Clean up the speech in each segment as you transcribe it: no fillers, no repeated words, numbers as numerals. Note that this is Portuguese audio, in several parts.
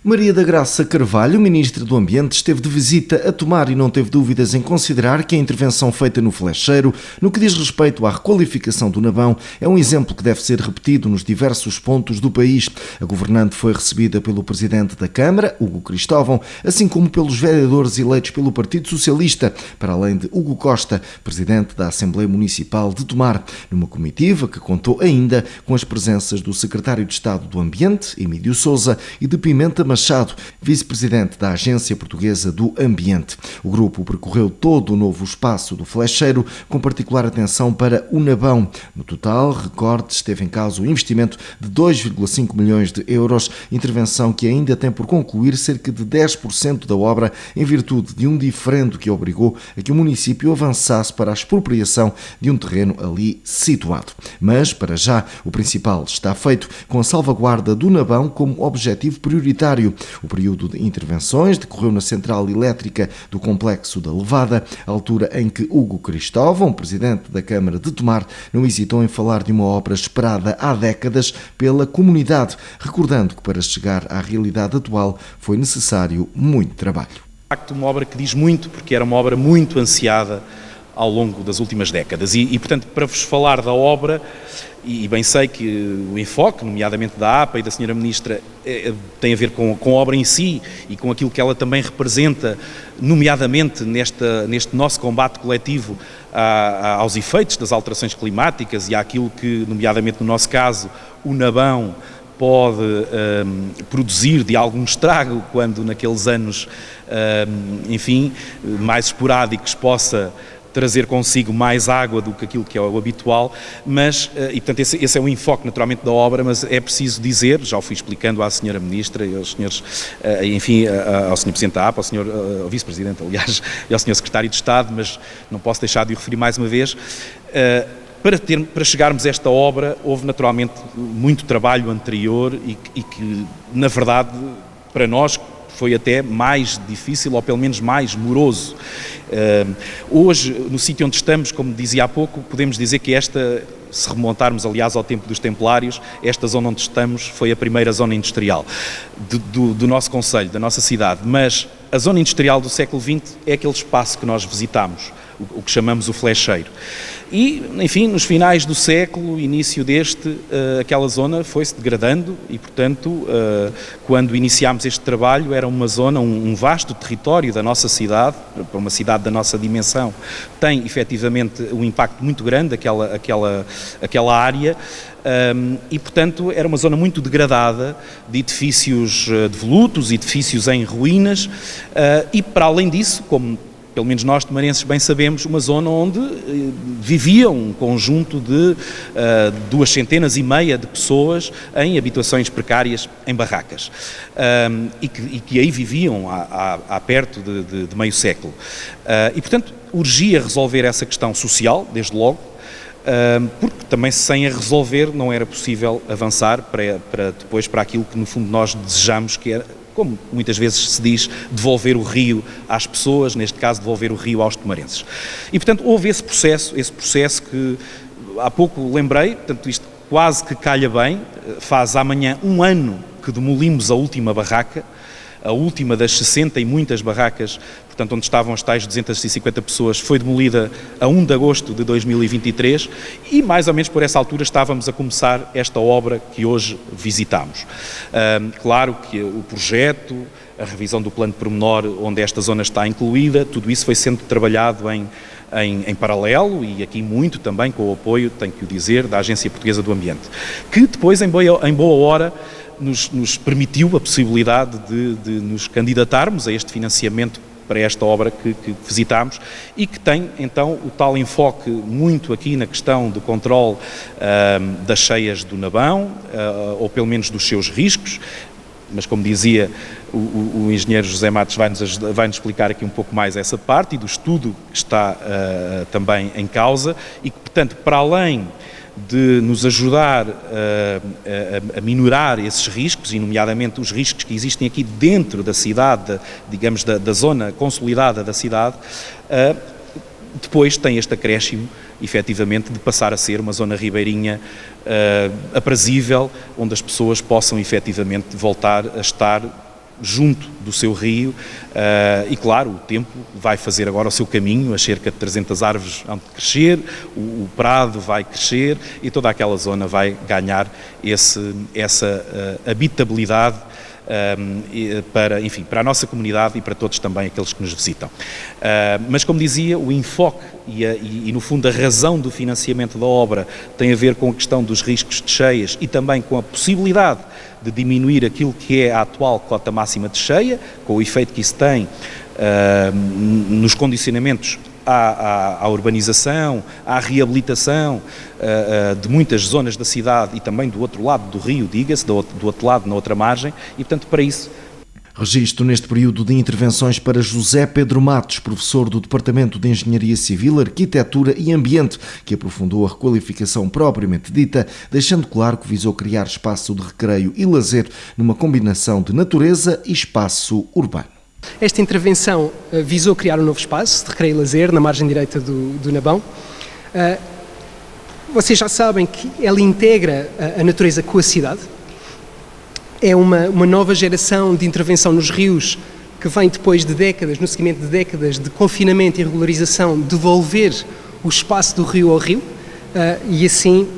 Maria da Graça Carvalho, Ministra do Ambiente, esteve de visita a Tomar e não teve dúvidas em considerar que a intervenção feita no Flecheiro, no que diz respeito à requalificação do Nabão, é um exemplo que deve ser repetido nos diversos pontos do país. A governante foi recebida pelo Presidente da Câmara, Hugo Cristóvão, assim como pelos vereadores eleitos pelo Partido Socialista, para além de Hugo Costa, Presidente da Assembleia Municipal de Tomar, numa comitiva que contou ainda com as presenças do Secretário de Estado do Ambiente, Emílio Sousa, e de Pimenta Machado, vice-presidente da Agência Portuguesa do Ambiente. O grupo percorreu todo o novo espaço do Flecheiro, com particular atenção para o Nabão. No total, recorde, esteve em causa o investimento de 2,5 milhões de euros, intervenção que ainda tem por concluir cerca de 10% da obra, em virtude de um diferendo que obrigou a que o município avançasse para a expropriação de um terreno ali situado. Mas, para já, o principal está feito, com a salvaguarda do Nabão como objetivo prioritário. O período de intervenções decorreu na central elétrica do complexo da Levada, altura em que Hugo Cristóvão, Presidente da Câmara de Tomar, não hesitou em falar de uma obra esperada há décadas pela comunidade, recordando que para chegar à realidade atual foi necessário muito trabalho. De facto, uma obra que diz muito, porque era uma obra muito ansiada ao longo das últimas décadas e portanto, para vos falar da obra, e bem sei que o enfoque, nomeadamente da APA e da Sra. Ministra, tem a ver com a obra em si e com aquilo que ela também representa, nomeadamente neste nosso combate coletivo aos efeitos das alterações climáticas e àquilo que, nomeadamente no nosso caso, o Nabão pode produzir de algum estrago quando naqueles anos, mais esporádicos possa trazer consigo mais água do que aquilo que é o habitual, mas, e portanto esse é o enfoque naturalmente da obra, mas é preciso dizer, já o fui explicando à Sra. Ministra e aos senhores, ao Sr. Presidente da APA, ao Vice-Presidente, aliás, e ao Sr. Secretário de Estado, mas não posso deixar de o referir mais uma vez. Para chegarmos a esta obra, houve naturalmente muito trabalho anterior e que, na verdade, para nós, foi até mais difícil, ou pelo menos mais moroso. Hoje, no sítio onde estamos, como dizia há pouco, podemos dizer que se remontarmos aliás ao tempo dos Templários, esta zona onde estamos foi a primeira zona industrial do nosso concelho, da nossa cidade, mas a zona industrial do século XX é aquele espaço que nós visitamos, o que chamamos o Flecheiro. E, enfim, nos finais do século, início aquela zona foi-se degradando e, portanto, quando iniciámos este trabalho, era uma zona, um vasto território da nossa cidade, para uma cidade da nossa dimensão, tem efetivamente um impacto muito grande, aquela área, e, portanto, era uma zona muito degradada, de edifícios devolutos, edifícios em ruínas, e, para além disso, como pelo menos nós tomarenses bem sabemos, uma zona onde vivia um conjunto de 250 de pessoas em habitações precárias, em barracas, e que aí viviam há perto de meio século. E, portanto, urgia resolver essa questão social, desde logo, porque também sem a resolver não era possível avançar para aquilo que no fundo nós desejamos, que era, como muitas vezes se diz, devolver o rio às pessoas, neste caso devolver o rio aos tomarenses. E portanto houve esse processo que há pouco lembrei, portanto isto quase que calha bem, faz amanhã um ano que demolimos a última barraca, a última das 60 e muitas barracas, portanto, onde estavam as tais 250 pessoas, foi demolida a 1 de agosto de 2023 e, mais ou menos por essa altura, estávamos a começar esta obra que hoje visitamos. Claro que o projeto, a revisão do plano de pormenor, onde esta zona está incluída, tudo isso foi sendo trabalhado em paralelo e aqui muito também com o apoio, tenho que o dizer, da Agência Portuguesa do Ambiente, que depois, em boa hora, nos permitiu a possibilidade de nos candidatarmos a este financiamento para esta obra que visitámos e que tem então o tal enfoque muito aqui na questão do controle das cheias do Nabão, ou pelo menos dos seus riscos, mas como dizia o engenheiro José Matos vai-nos explicar aqui um pouco mais essa parte e do estudo que está também em causa e que, portanto, para além de nos ajudar a minorar esses riscos, e nomeadamente os riscos que existem aqui dentro da cidade, digamos, da zona consolidada da cidade, depois tem este acréscimo, efetivamente, de passar a ser uma zona ribeirinha aprazível, onde as pessoas possam efetivamente voltar a estar junto do seu rio e, claro, o tempo vai fazer agora o seu caminho, as cerca de 300 árvores vão crescer, o prado vai crescer e toda aquela zona vai ganhar essa habitabilidade para a nossa comunidade e para todos também aqueles que nos visitam. Mas, como dizia, o enfoque e, no fundo, a razão do financiamento da obra tem a ver com a questão dos riscos de cheias e também com a possibilidade de diminuir aquilo que é a atual cota máxima de cheia, com o efeito que isso tem nos condicionamentos à urbanização, à reabilitação de muitas zonas da cidade e também do outro lado do rio, diga-se, do outro lado, na outra margem, e portanto para isso... Registro neste período de intervenções para José Pedro Matos, professor do Departamento de Engenharia Civil, Arquitetura e Ambiente, que aprofundou a requalificação propriamente dita, deixando claro que visou criar espaço de recreio e lazer numa combinação de natureza e espaço urbano. Esta intervenção visou criar um novo espaço de recreio e lazer na margem direita do Nabão. Vocês já sabem que ela integra a natureza com a cidade. É uma nova geração de intervenção nos rios que vem depois de décadas, no seguimento de décadas de confinamento e regularização, devolver o espaço do rio ao rio e assim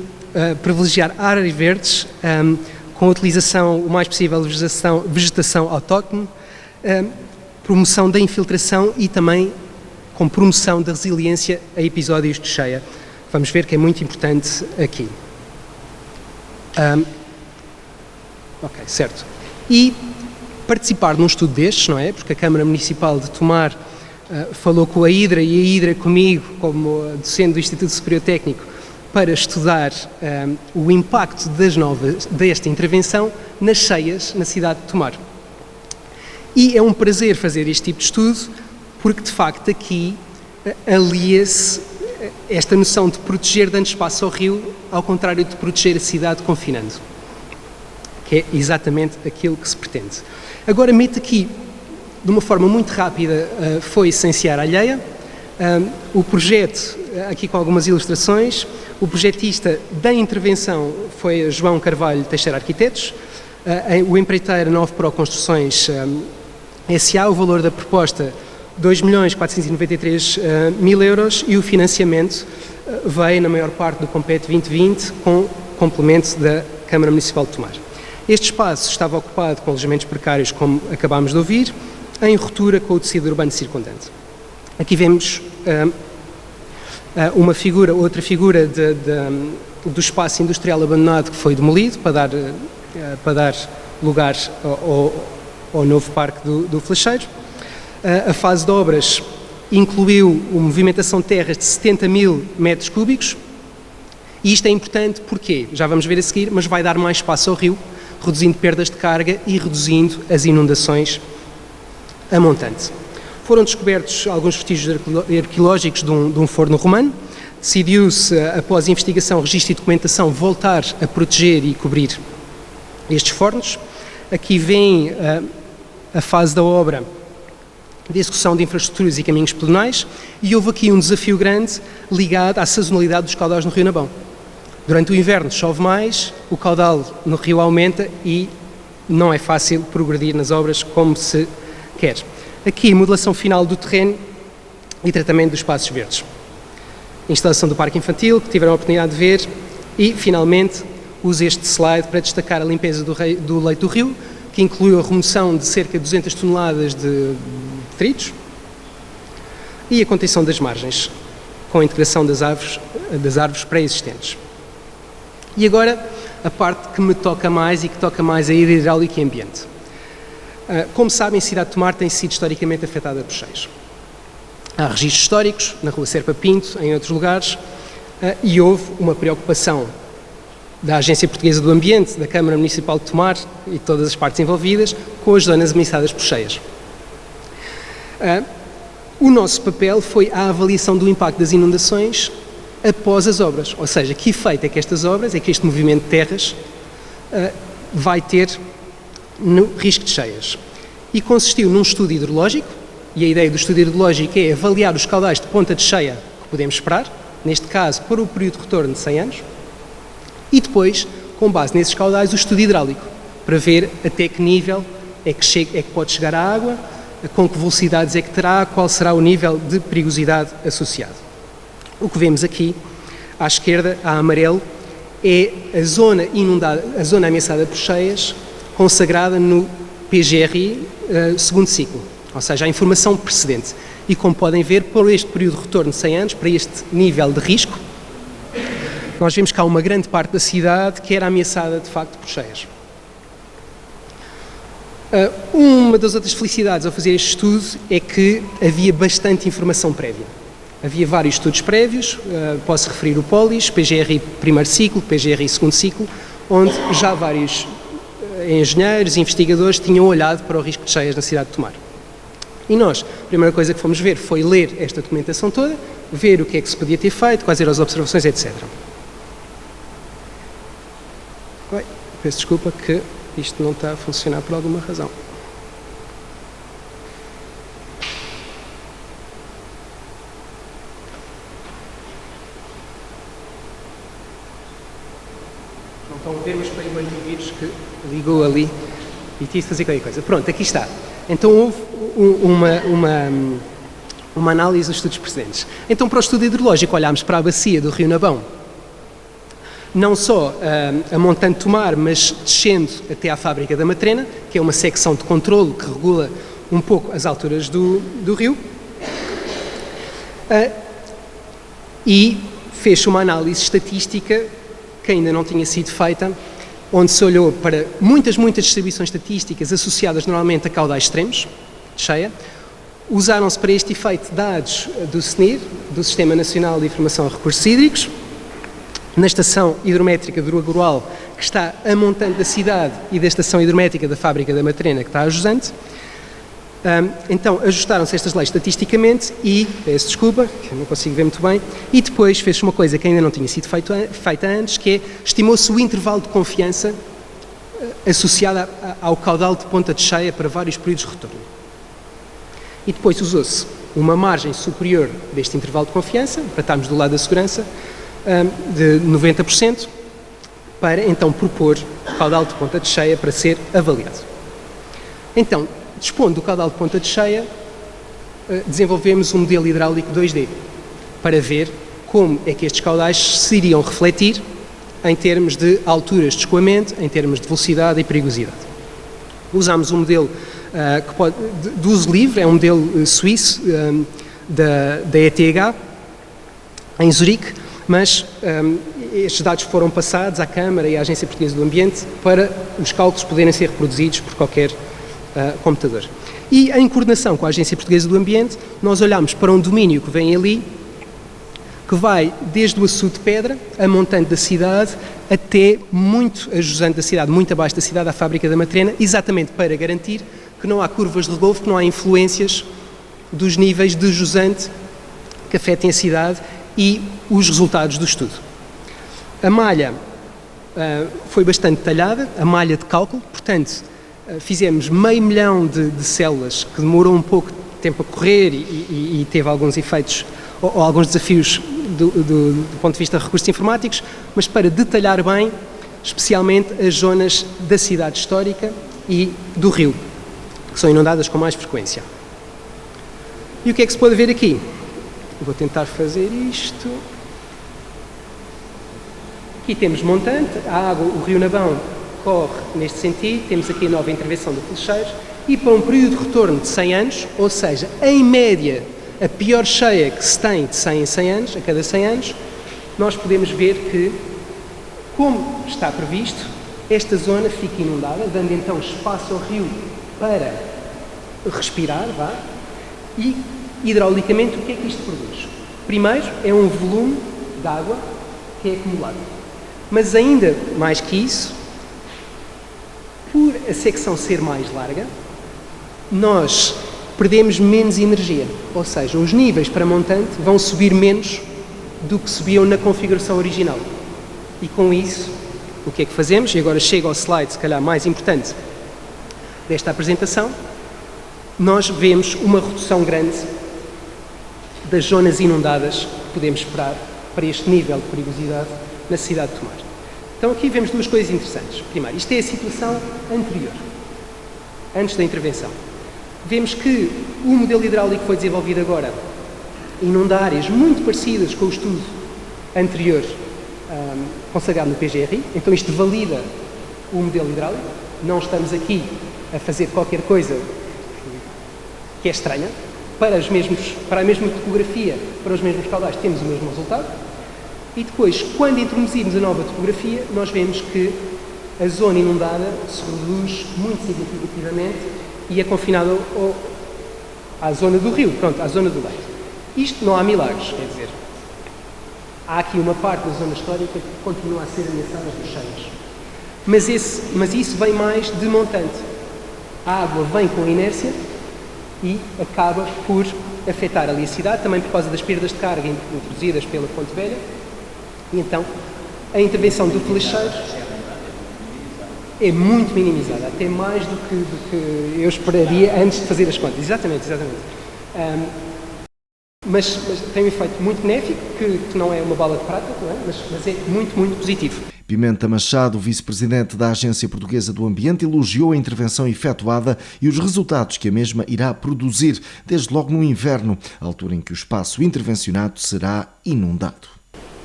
privilegiar áreas verdes com a utilização o mais possível de vegetação autóctone, promoção da infiltração e também com promoção da resiliência a episódios de cheia. Vamos ver que é muito importante aqui. Ok, certo. E participar num estudo destes, não é? Porque a Câmara Municipal de Tomar falou com a Hidra e a Hidra comigo, como docente do Instituto Superior Técnico, para estudar o impacto desta intervenção nas cheias na cidade de Tomar. E é um prazer fazer este tipo de estudo, porque de facto aqui alia-se esta noção de proteger dando espaço ao rio, ao contrário de proteger a cidade confinando, que é exatamente aquilo que se pretende. Agora meto aqui, de uma forma muito rápida, foi Senciar Alheia. O projeto, aqui com algumas ilustrações, o projetista da intervenção foi João Carvalho Teixeira Arquitetos, o empreiteiro 9 Pro Construções S.A., o valor da proposta 2.493.000 euros e o financiamento veio na maior parte do Compete 2020 com complemento da Câmara Municipal de Tomar. Este espaço estava ocupado com alojamentos precários, como acabámos de ouvir, em ruptura com o tecido urbano circundante. Aqui vemos outra figura do espaço industrial abandonado que foi demolido para dar lugar ao novo parque do Flecheiro. A fase de obras incluiu a movimentação de terras de 70.000 metros cúbicos e isto é importante porque, já vamos ver a seguir, mas vai dar mais espaço ao rio, reduzindo perdas de carga e reduzindo as inundações a montante. Foram descobertos alguns vestígios arqueológicos de um forno romano. Decidiu-se, após investigação, registro e documentação, voltar a proteger e cobrir estes fornos. Aqui vem a fase da obra de execução de infraestruturas e caminhos pedonais e houve aqui um desafio grande ligado à sazonalidade dos caudais no Rio Nabão. Durante o inverno chove mais, o caudal no rio aumenta e não é fácil progredir nas obras como se quer. Aqui, modelação final do terreno e tratamento dos espaços verdes. Instalação do parque infantil, que tiveram a oportunidade de ver, e, finalmente, uso este slide para destacar a limpeza do leito do rio, que incluiu a remoção de cerca de 200 toneladas de detritos e a contenção das margens, com a integração das árvores pré-existentes. E agora, a parte que me toca mais e que toca mais a hidráulica e ambiente. Como sabem, a cidade de Tomar tem sido historicamente afetada por cheias. Há registros históricos, na Rua Serpa Pinto, em outros lugares, e houve uma preocupação da Agência Portuguesa do Ambiente, da Câmara Municipal de Tomar e todas as partes envolvidas, com as zonas ameaçadas por cheias. O nosso papel foi a avaliação do impacto das inundações após as obras, ou seja, que efeito é que estas obras, é que este movimento de terras vai ter no risco de cheias. E consistiu num estudo hidrológico, e a ideia do estudo hidrológico é avaliar os caudais de ponta de cheia que podemos esperar, neste caso para o período de retorno de 100 anos, e depois, com base nesses caudais, o estudo hidráulico, para ver até que nível é que pode chegar à água, com que velocidades é que terá, qual será o nível de perigosidade associado. O que vemos aqui, à esquerda, a amarelo, é a zona inundada, a zona ameaçada por cheias, consagrada no PGRI segundo ciclo, ou seja, a informação precedente. E como podem ver, por este período de retorno de 100 anos, para este nível de risco, nós vemos que há uma grande parte da cidade que era ameaçada, de facto, por cheias. Uma das outras felicidades ao fazer este estudo é que havia bastante informação prévia. Havia vários estudos prévios, posso referir o POLIS, PGRI primeiro ciclo, PGRI segundo ciclo, onde já vários engenheiros e investigadores tinham olhado para o risco de cheias na cidade de Tomar. E nós, a primeira coisa que fomos ver foi ler esta documentação toda, ver o que é que se podia ter feito, quais eram as observações, etc. Peço desculpa que isto não está a funcionar por alguma razão. Não estão a ver, mas foi o antivírus que ligou ali e tive de fazer qualquer coisa. Pronto, aqui está. Então houve uma análise dos estudos precedentes. Então, para o estudo hidrológico, olhámos para a bacia do Rio Nabão, não só a montante Tomar, mas descendo até à fábrica da Matrena, que é uma secção de controlo que regula um pouco as alturas do rio, e fez uma análise estatística que ainda não tinha sido feita, onde se olhou para muitas distribuições estatísticas associadas normalmente a caudais extremos, de cheia. Usaram-se para este efeito dados do SNIR, do Sistema Nacional de Informação a Recursos Hídricos, na estação hidrométrica do Agurual, que está a montante da cidade, e da estação hidrométrica da fábrica da Matrena, que está a jusante. Então, ajustaram-se estas leis estatisticamente e, peço desculpa, que eu não consigo ver muito bem, e depois fez-se uma coisa que ainda não tinha sido feita antes, que é, estimou-se o intervalo de confiança associado ao caudal de ponta de cheia para vários períodos de retorno. E depois usou-se uma margem superior deste intervalo de confiança, para estarmos do lado da segurança, de 90%, para então propor o caudal de ponta de cheia para ser avaliado. Então, dispondo do caudal de ponta de cheia, desenvolvemos um modelo hidráulico 2D para ver como é que estes caudais se iriam refletir em termos de alturas de escoamento, em termos de velocidade e perigosidade. Usámos um modelo de uso livre, é um modelo suíço da ETH, em Zurique, mas estes dados foram passados à Câmara e à Agência Portuguesa do Ambiente para os cálculos poderem ser reproduzidos por qualquer computador. E em coordenação com a Agência Portuguesa do Ambiente, nós olhamos para um domínio que vem ali, que vai desde o açude de pedra, a montante da cidade, até muito a jusante da cidade, muito abaixo da cidade, à fábrica da Matrena, exatamente para garantir que não há curvas de regolfo, que não há influências dos níveis de jusante que afetem a cidade e os resultados do estudo. A malha foi bastante detalhada, a malha de cálculo, portanto, fizemos 500 mil de células, que demorou um pouco de tempo a correr e teve alguns efeitos ou alguns desafios do ponto de vista de recursos informáticos, mas para detalhar bem, especialmente as zonas da cidade histórica e do rio, que são inundadas com mais frequência. E o que é que se pode ver aqui? Vou tentar fazer isto. Aqui temos montante, a água, o rio Nabão corre neste sentido, temos aqui a nova intervenção do Flecheiros, e para um período de retorno de 100 anos, ou seja, em média, a pior cheia que se tem de 100 em 100 anos, a cada 100 anos, nós podemos ver que, como está previsto, esta zona fica inundada, dando então espaço ao rio para respirar, e hidraulicamente o que é que isto produz? Primeiro, é um volume de água que é acumulado. Mas ainda mais que isso, por a secção ser mais larga, nós perdemos menos energia, ou seja, os níveis para montante vão subir menos do que subiam na configuração original. E com isso, o que é que fazemos? E agora chego ao slide, se calhar, mais importante desta apresentação. Nós vemos uma redução grande das zonas inundadas que podemos esperar para este nível de perigosidade na cidade de Tomar. Então aqui vemos duas coisas interessantes. Primeiro, isto é a situação anterior. antes da intervenção. Vemos que o modelo hidráulico que foi desenvolvido agora inunda áreas muito parecidas com o estudo anterior consagrado no PGRI, então isto valida o modelo hidráulico. Não estamos aqui a fazer qualquer coisa que é estranha. Para a mesma topografia, para os mesmos caudais, temos o mesmo resultado. E depois, quando introduzirmos a nova topografia, nós vemos que a zona inundada se reduz muito significativamente e é confinada à zona do rio, pronto, à zona do leito. Isto não há milagres, quer dizer, há aqui uma parte da zona histórica que continua a ser ameaçada por cheias. Mas isso vem mais de montante. A água vem com inércia e acaba por afetar ali a cidade, também por causa das perdas de carga introduzidas pela Ponte Velha. E então, a intervenção do flecheiro é muito minimizada, até mais do que eu esperaria antes de fazer as contas. Exatamente. Mas tem um efeito muito benéfico, que não é uma bala de prata, não é? Mas é muito, muito positivo. Pimenta Machado, vice-presidente da Agência Portuguesa do Ambiente, elogiou a intervenção efetuada e os resultados que a mesma irá produzir, desde logo no inverno, altura em que o espaço intervencionado será inundado.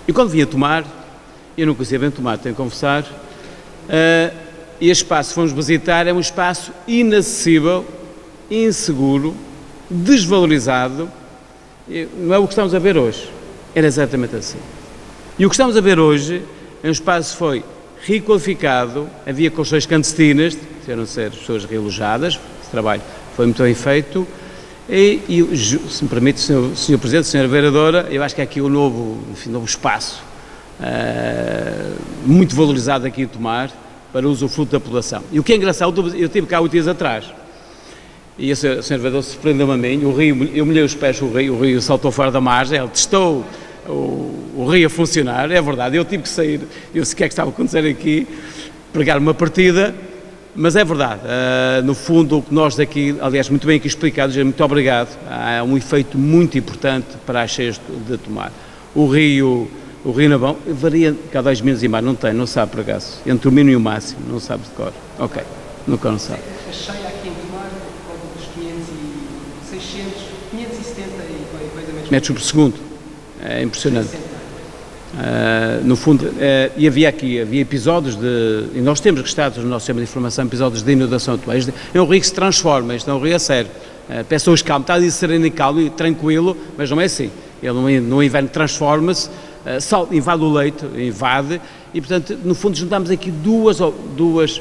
E quando vim a Tomar, eu não conhecia bem Tomar, tenho que confessar, e este espaço que fomos visitar é um espaço inacessível, inseguro, desvalorizado. Não é o que estamos a ver hoje, era exatamente assim. E o que estamos a ver hoje é um espaço que foi requalificado, havia construções clandestinas, disseram ser pessoas realojadas, esse trabalho foi muito bem feito, e se me permite, Sr. Presidente, Sra. Vereadora, eu acho que é aqui um novo espaço, muito valorizado aqui em Tomar, para o usufruto da população. E o que é engraçado, eu estive cá 8 dias atrás, e a Sra. Vereadora surpreendeu-me a mim, o rio, eu molhei os pés, o rio saltou fora da margem, ele testou o rio a funcionar, é verdade, eu tive que sair, eu sei o que é que estava a acontecer aqui, pregar uma partida, mas é verdade, no fundo o que nós daqui, aliás muito bem aqui explicado, muito obrigado, há um efeito muito importante para as cheias de Tomar. O rio Navão varia cada 2 minutos e mais, não sabe por acaso, entre o mínimo e o máximo, não sabe de cor, ok, nunca não sabe. A cheia aqui em Tomar, por volta dos 570 metros por segundo. É impressionante. No fundo, e havia episódios e nós temos registrados no nosso sistema de informação, episódios de inundação atuais. É um rio que se transforma, isto é um rio a sério. Pessoas calmas, está ali sereno e calmo e tranquilo, mas não é assim. Ele no inverno transforma-se, invade o leito, e portanto, no fundo, juntamos aqui dois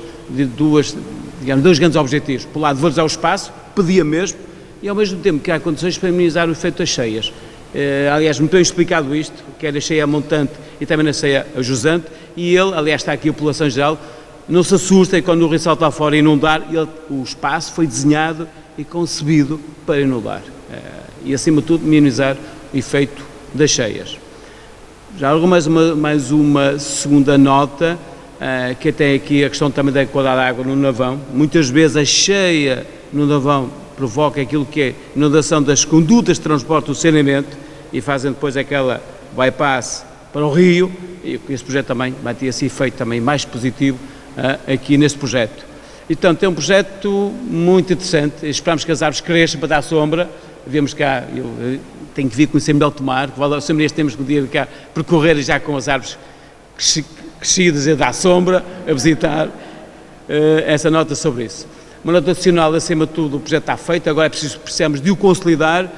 grandes objetivos. Por um lado, valorizar o espaço, pedia mesmo, e ao mesmo tempo que há condições para minimizar o efeito das cheias. Aliás, me tem explicado isto, quer a cheia montante e também na cheia jusante, e ele, aliás, está aqui a população geral, não se assustem quando o rio salta lá fora e inundar, o espaço foi desenhado e concebido para inundar, e acima de tudo minimizar o efeito das cheias. Já mais uma segunda nota, que até aqui a questão também da qualidade da água no Navão. Muitas vezes a cheia no Navão provoca aquilo que é inundação das condutas de transporte do saneamento e fazem depois aquela bypass para o rio, e esse projeto também vai ter esse efeito também mais positivo aqui neste projeto. E, portanto, é um projeto muito interessante, esperamos que as árvores cresçam para dar sombra, vemos cá, eu tenho que vir conhecer melhor Tomar, o Sr. Ministro temos que vir cá percorrer já com as árvores crescidas a dar sombra, a visitar, essa nota sobre isso. Uma nota adicional, acima de tudo, o projeto está feito, agora precisamos de o consolidar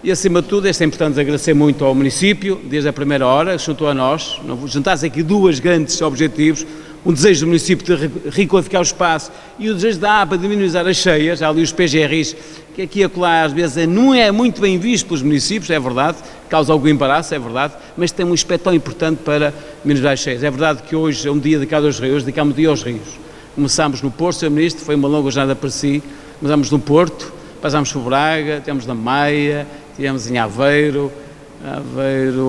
e, acima de tudo, é importante agradecer muito ao município, desde a primeira hora, juntou a nós, juntar-se aqui 2 grandes objetivos, um desejo do município de requalificar o espaço e o desejo da APA de minimizar as cheias, há ali os PGRs, que aqui e acolá às vezes não é muito bem visto pelos municípios, é verdade, causa algum embaraço, é verdade, mas tem um aspecto tão importante para minimizar as cheias. É verdade que hoje é um dia dedicado aos rios, dedicamos um dia aos rios. Começámos no Porto, Sr. Ministro, foi uma longa jornada para si, começámos no Porto, passámos por Braga, tivemos na Maia, tivemos em Aveiro,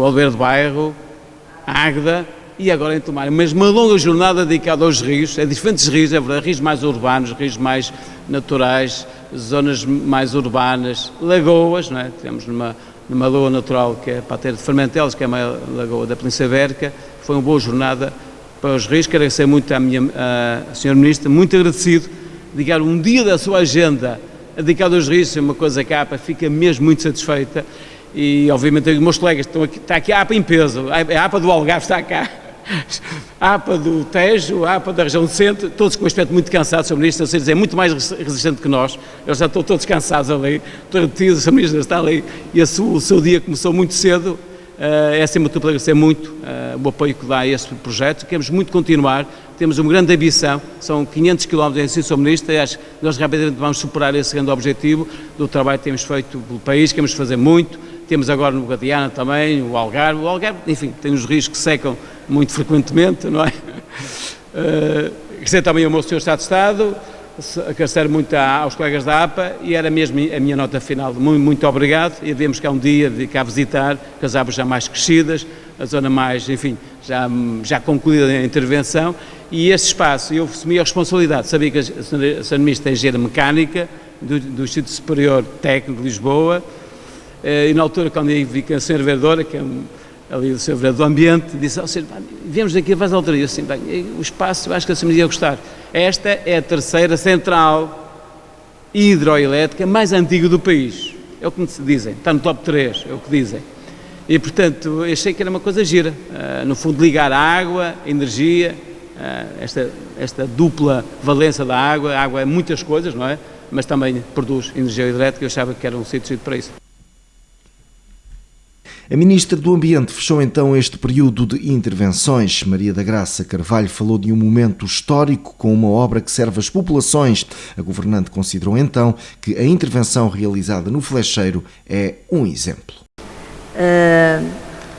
Oliveira do Bairro, Águeda e agora em Tomar. Mas uma longa jornada dedicada aos rios, a diferentes rios, é verdade, rios mais urbanos, rios mais naturais, zonas mais urbanas, lagoas, não é? Temos numa lagoa natural que é para ter de Fermentelos, que é uma lagoa da Península Ibérica, foi uma boa jornada para os rios. Quero agradecer muito à Sra. Ministra, muito agradecido dedicar um dia da sua agenda dedicado aos rios, é uma coisa que a APA fica mesmo muito satisfeita e obviamente os meus colegas estão aqui, está aqui a APA em peso, a APA do Algarve está cá, a APA do Tejo, a APA da região centro, todos com um aspecto muito cansados, o Sr. Ministro, é muito mais resistente que nós, eles já estão todos cansados ali, derretidos, o Sr. Ministro está ali e o seu dia começou muito cedo. É acima de tudo para agradecer muito o apoio que dá a este projeto, queremos muito continuar, temos uma grande ambição, são 500 km em si, Sr. Ministro, e acho que nós rapidamente vamos superar esse grande objetivo do trabalho que temos feito pelo país, queremos fazer muito, temos agora no Guadiana também, o Algarve, enfim, tem os rios que secam muito frequentemente, não é? Agradecer também ao meu Sr. Estado de Estado, agradecer muito aos colegas da APA e era mesmo a minha nota final. Muito obrigado e viemos cá um dia cá visitar, com as árvores já mais crescidas, a zona mais, enfim, já concluída a intervenção e este espaço, eu assumi a responsabilidade, sabia que a Sra. Ministra é engenheira mecânica do Instituto Superior Técnico de Lisboa e na altura quando eu vi que a Sra. Vereadora, que é ali o Sr. Vereador do Ambiente, disse, viemos daqui, faz a altura, e eu assim, bem, o espaço, eu acho que a Sra. Ministra ia gostar. Esta é a terceira central hidroelétrica mais antiga do país, é o que me dizem, está no top 3, é o que dizem. E, portanto, eu achei que era uma coisa gira, no fundo, ligar a água, a energia, esta dupla valência da água, a água é muitas coisas, não é? Mas também produz energia elétrica, eu achava que era um sítio para isso. A Ministra do Ambiente fechou então este período de intervenções. Maria da Graça Carvalho falou de um momento histórico com uma obra que serve as populações. A governante considerou então que a intervenção realizada no Flecheiro é um exemplo.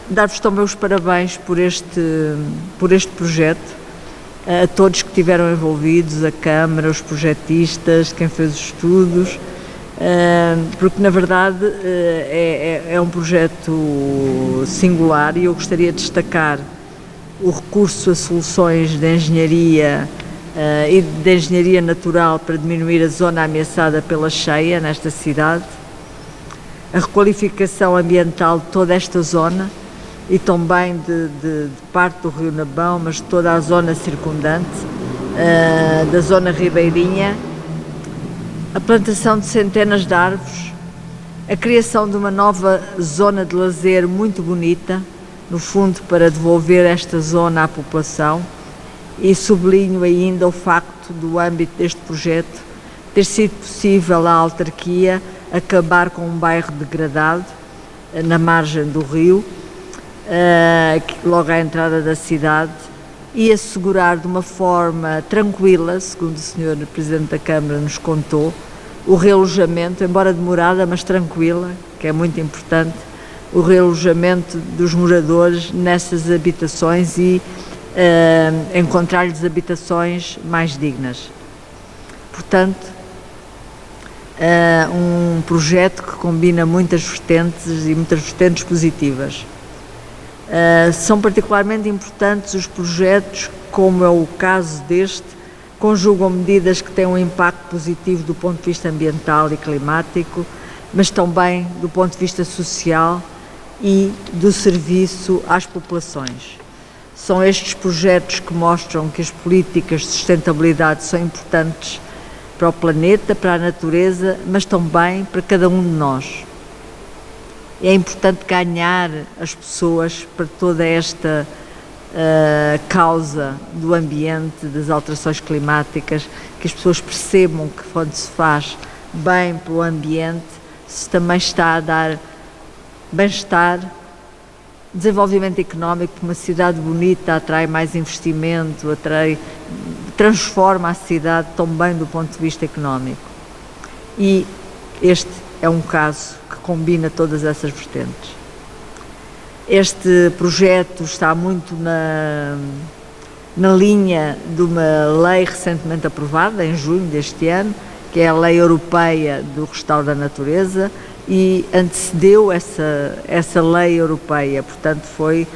Dar-vos também os parabéns por este projeto, a todos que estiveram envolvidos, a Câmara, os projetistas, quem fez os estudos, porque na verdade é um projeto singular e eu gostaria de destacar o recurso a soluções de engenharia e de engenharia natural para diminuir a zona ameaçada pela cheia nesta cidade, a requalificação ambiental de toda esta zona e também de parte do Rio Nabão, mas de toda a zona circundante, da zona ribeirinha, a plantação de centenas de árvores, a criação de uma nova zona de lazer muito bonita, no fundo para devolver esta zona à população, e sublinho ainda o facto do âmbito deste projeto ter sido possível à autarquia acabar com um bairro degradado na margem do rio, logo à entrada da cidade, e assegurar de uma forma tranquila, segundo o Sr. Presidente da Câmara nos contou, o realojamento, embora demorada, mas tranquila, que é muito importante, o realojamento dos moradores nessas habitações e encontrar-lhes habitações mais dignas. Portanto, um projeto que combina muitas vertentes e muitas vertentes positivas. São particularmente importantes os projetos, como é o caso deste, conjugam medidas que têm um impacto positivo do ponto de vista ambiental e climático, mas também do ponto de vista social e do serviço às populações. São estes projetos que mostram que as políticas de sustentabilidade são importantes para o planeta, para a natureza, mas também para cada um de nós. É importante ganhar as pessoas para toda esta causa do ambiente, das alterações climáticas, que as pessoas percebam que quando se faz bem pelo ambiente, se também está a dar bem-estar, desenvolvimento económico, porque uma cidade bonita atrai mais investimento, transforma a cidade também do ponto de vista económico. E este é um caso que combina todas essas vertentes. Este projeto está muito na linha de uma lei recentemente aprovada, em junho deste ano, que é a Lei Europeia do Restauro da Natureza, e antecedeu essa lei europeia, portanto foi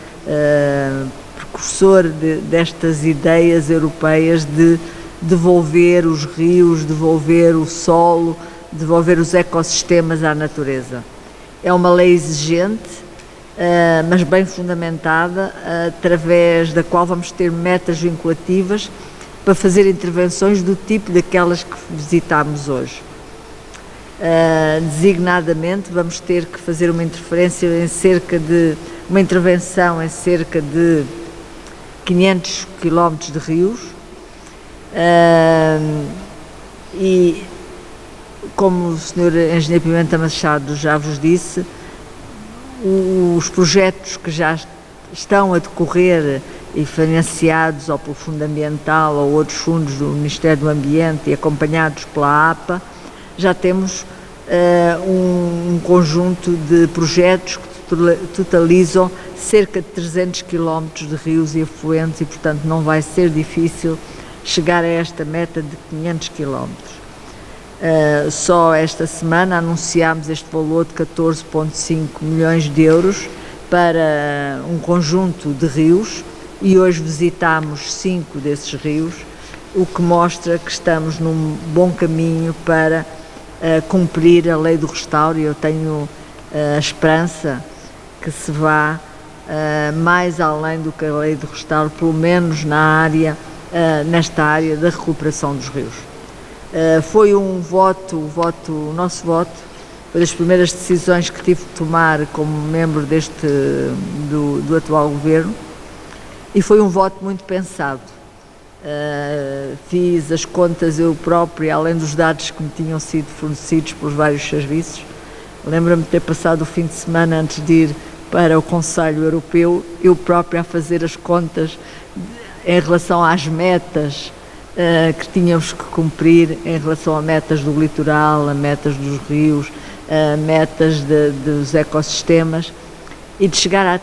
precursor destas ideias europeias de devolver os rios, devolver o solo, devolver os ecossistemas à natureza. É uma lei exigente, mas bem fundamentada, através da qual vamos ter metas vinculativas para fazer intervenções do tipo daquelas que visitámos hoje. Designadamente, vamos ter que fazer uma intervenção em cerca de 500 km de rios, e como o Sr. Engenheiro Pimenta Machado já vos disse, os projetos que já estão a decorrer e financiados ou pelo Fundo Ambiental ou outros fundos do Ministério do Ambiente e acompanhados pela APA, já temos um conjunto de projetos que totalizam cerca de 300 km de rios e afluentes e, portanto, não vai ser difícil chegar a esta meta de 500 km. Só esta semana anunciámos este valor de 14,5 milhões de euros para um conjunto de rios e hoje visitámos 5 desses rios, o que mostra que estamos num bom caminho para cumprir a lei do restauro, e eu tenho a esperança que se vá mais além do que a lei do restauro, pelo menos nesta área da recuperação dos rios. Foi o nosso voto, foi das primeiras decisões que tive de tomar como membro do atual governo, e foi um voto muito pensado. Fiz as contas eu própria, além dos dados que me tinham sido fornecidos pelos vários serviços. Lembro-me de ter passado o fim de semana antes de ir para o Conselho Europeu, eu própria a fazer as contas em relação às metas que tínhamos que cumprir, em relação a metas do litoral, a metas dos rios, a metas dos ecossistemas, e de chegar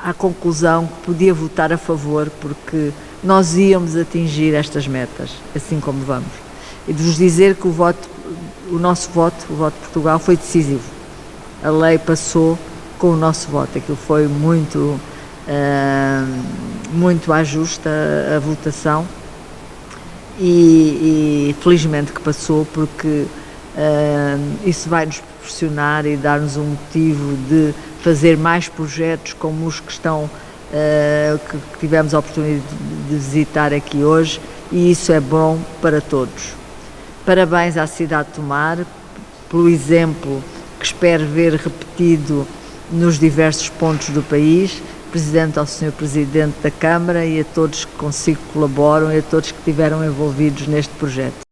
à conclusão que podia votar a favor, porque nós íamos atingir estas metas, assim como vamos. E de vos dizer que o nosso voto, o voto de Portugal, foi decisivo. A lei passou com o nosso voto. Aquilo foi muito à justa a votação, e felizmente que passou, porque isso vai nos proporcionar e dar-nos um motivo de fazer mais projetos como os que que tivemos a oportunidade de visitar aqui hoje, e isso é bom para todos. Parabéns à cidade de Tomar pelo exemplo que espero ver repetido nos diversos pontos do país. Presidente, ao Sr. Presidente da Câmara e a todos que consigo colaboram e a todos que estiveram envolvidos neste projeto.